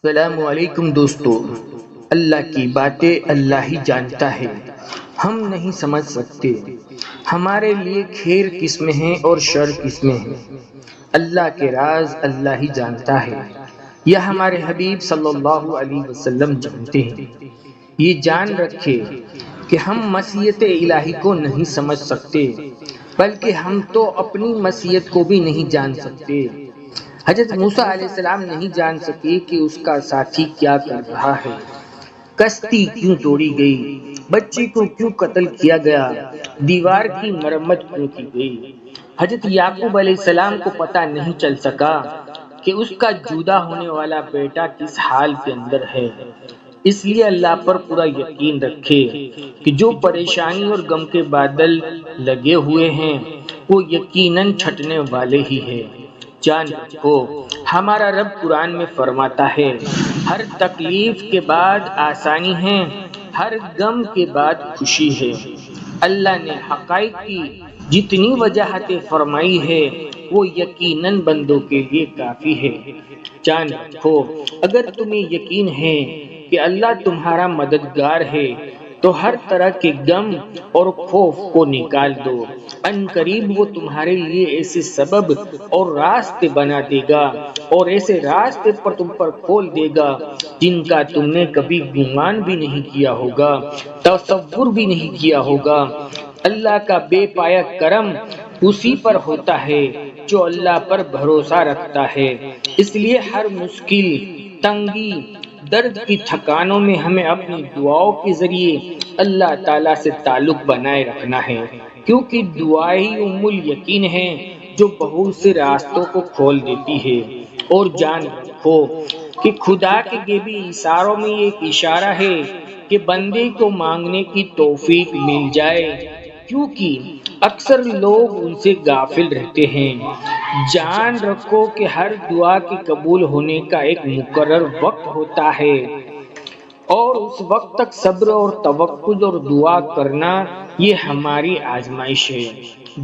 السلام علیکم دوستو۔ اللہ کی باتیں اللہ ہی جانتا ہے، ہم نہیں سمجھ سکتے۔ ہمارے لیے خیر کس میں ہے اور شر کس میں ہے، اللہ کے راز اللہ ہی جانتا ہے، یا ہمارے حبیب صلی اللہ علیہ وسلم جانتے ہیں۔ یہ جان رکھے کہ ہم مشیت الہی کو نہیں سمجھ سکتے، بلکہ ہم تو اپنی مشیت کو بھی نہیں جان سکتے۔ حضرت موسیٰ علیہ السلام نہیں جان سکے کہ اس کا ساتھی کیا کر رہا ہے، کشتی کیوں توڑی گئی، بچے کو کیوں قتل کیا گیا، دیوار کی مرمت کیوں کی گئی۔ حضرت یعقوب علیہ السلام کو پتہ نہیں چل سکا کہ اس کا جدا ہونے والا بیٹا کس حال کے اندر ہے۔ اس لیے اللہ پر پورا یقین رکھے کہ جو پریشانی اور غم کے بادل لگے ہوئے ہیں وہ یقیناً چھٹنے والے ہی ہیں۔ جان رکھو، ہمارا رب قرآن میں فرماتا ہے، ہر تکلیف کے بعد آسانی ہے، ہر غم کے بعد خوشی ہے۔ اللہ نے حقائق کی جتنی وضاحتیں فرمائی ہے وہ یقیناً بندوں کے لیے کافی ہے۔ جان رکھو، اگر تمہیں یقین ہے کہ اللہ تمہارا مددگار ہے تو ہر طرح کے غم اور خوف کو نکال دو۔ ان قریب وہ تمہارے لیے ایسے سبب اور راستے بنا دے گا اور ایسے راستے پر تم پر کھول دے گا جن کا تم نے کبھی گمان بھی نہیں کیا ہوگا، تصور بھی نہیں کیا ہوگا۔ اللہ کا بے پایا کرم اسی پر ہوتا ہے جو اللہ پر بھروسہ رکھتا ہے۔ اس لیے ہر مشکل، تنگی، درد کی تھکانوں میں ہمیں اپنی دعاؤں کے ذریعے اللہ تعالیٰ سے تعلق بنائے رکھنا ہے، کیونکہ دعا ہی ام الیقین ہے جو بہت سے راستوں کو کھول دیتی ہے۔ اور جان رکھو کہ خدا کے غیبی اشاروں میں ایک اشارہ ہے کہ بندے کو مانگنے کی توفیق مل جائے، کیونکہ اکثر لوگ ان سے غافل رہتے ہیں۔ جان رکھو کہ ہر دعا کے قبول ہونے کا ایک مقرر وقت ہوتا ہے، اور اس وقت تک صبر اور توکل اور دعا کرنا یہ ہماری آزمائش ہے۔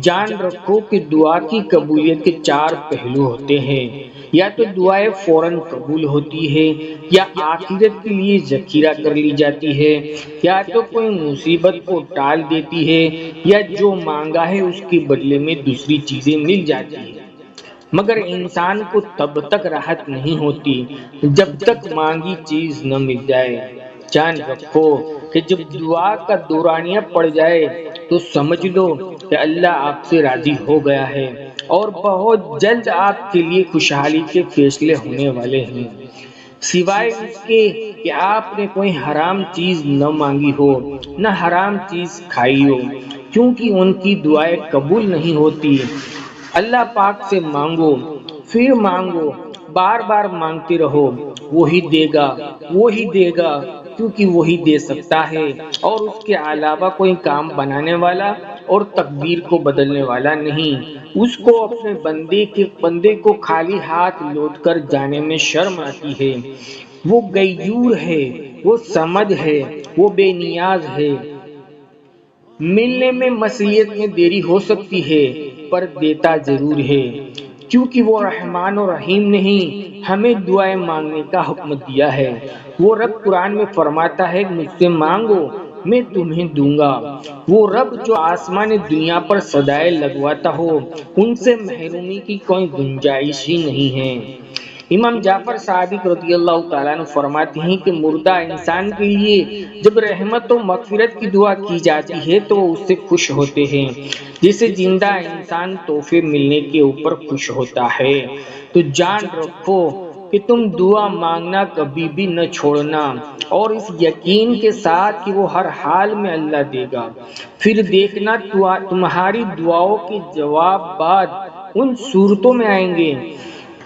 جان رکھو کہ دعا کی قبولیت کے 4 پہلو ہوتے ہیں، یا تو دعائیں فوراً قبول ہوتی ہے، یا آخرت کے لیے ذخیرہ کر لی جاتی ہے، یا تو کوئی مصیبت کو ٹال دیتی ہے، یا جو مانگا ہے اس کے بدلے میں دوسری چیزیں مل جاتی ہیں۔ مگر انسان کو تب تک راحت نہیں ہوتی جب تک مانگی چیز نہ مل جائے۔ جان رکھو کہ جب دعا کا دورانیہ پڑ جائے تو سمجھ لو کہ اللہ آپ سے راضی ہو گیا ہے اور بہت جلد آپ کے لیے خوشحالی کے فیصلے ہونے والے ہیں، سوائے اس کے کہ آپ نے کوئی حرام چیز نہ مانگی ہو، نہ حرام چیز کھائی ہو، کیونکہ ان کی دعائیں قبول نہیں ہوتی۔ اللہ پاک سے مانگو، پھر مانگو، بار بار مانگتے رہو، وہی دے گا، وہی دے گا، کیونکہ وہی دے سکتا ہے اور اس کے علاوہ کوئی کام بنانے والا اور تقدیر کو بدلنے والا نہیں۔ اس کو اپنے بندے کو خالی ہاتھ لوٹ کر جانے میں شرم آتی ہے۔ وہ غیور ہے، وہ صمد ہے، وہ بے نیاز ہے۔ ملنے میں مشیت میں دیری ہو سکتی ہے پر دیتا ضرور ہے، کیونکہ وہ رحمان و رحیم نہیں ہمیں دعائیں مانگنے کا حکم دیا ہے۔ وہ رب قرآن میں فرماتا ہے، مجھ سے مانگو میں تمہیں دوں گا۔ وہ رب جو آسمان دنیا پر صدائے لگواتا ہو، ان سے محرومی کی کوئی گنجائش ہی نہیں ہے۔ امام جعفر صادق رضی اللہ تعالیٰ عنہ فرماتے ہیں کہ مردہ انسان کے لیے جب رحمت و مغفرت کی دعا کی جاتی ہے تو وہ اس سے خوش ہوتے ہیں، جیسے زندہ انسان تحفے ملنے کے اوپر خوش ہوتا ہے۔ تو جان رکھو کہ تم دعا مانگنا کبھی بھی نہ چھوڑنا، اور اس یقین کے ساتھ کہ وہ ہر حال میں اللہ دے گا۔ پھر دیکھنا تمہاری دعاؤں کے جواب بعد ان صورتوں میں آئیں گے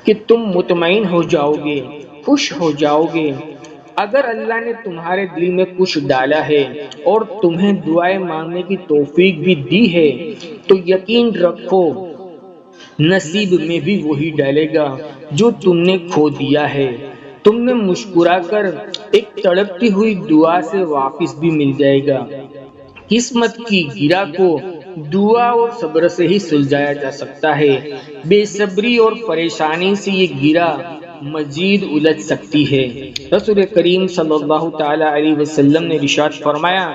کہ تم مطمئن ہو جاؤ گے، خوش ہو جاؤ گے۔ اگر اللہ نے تمہارے دل میں کچھ ڈالا ہے اور تمہیں دعائیں مانگنے کی توفیق بھی دی ہے تو یقین رکھو نصیب میں بھی وہی ڈالے گا جو تم نے کھو دیا ہے۔ تم نے مسکرا کر ایک تڑپتی ہوئی دعا سے واپس بھی مل جائے گا۔ قسمت کی گرہ کو دعا اور صبر سے ہی سلجھایا جا سکتا ہے۔ بے صبری اور پریشانی سے یہ گرہ مزید الجھ سکتی ہے۔ رسول کریم صلی اللہ تعالی علیہ وسلم نے ارشاد فرمایا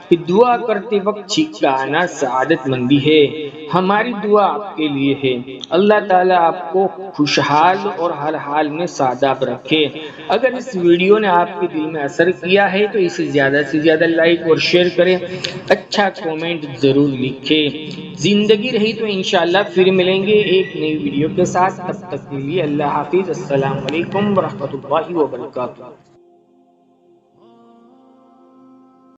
کہ دعا کرتے وقت چھینکا آنا سعادت مندی ہے۔ ہماری دعا آپ کے لیے ہے۔ اللہ تعالیٰ آپ کو خوشحال اور ہر حال میں سعاداب رکھے۔ اگر اس ویڈیو نے آپ کے دل میں اثر کیا ہے تو اسے زیادہ سے زیادہ لائک اور شیئر کریں، اچھا کومنٹ ضرور لکھیں۔ زندگی رہی تو انشاءاللہ پھر ملیں گے ایک نئی ویڈیو کے ساتھ، تب تک کے لیے اللہ حافظ۔ السلام علیکم ورحمۃ اللہ وبرکاتہ۔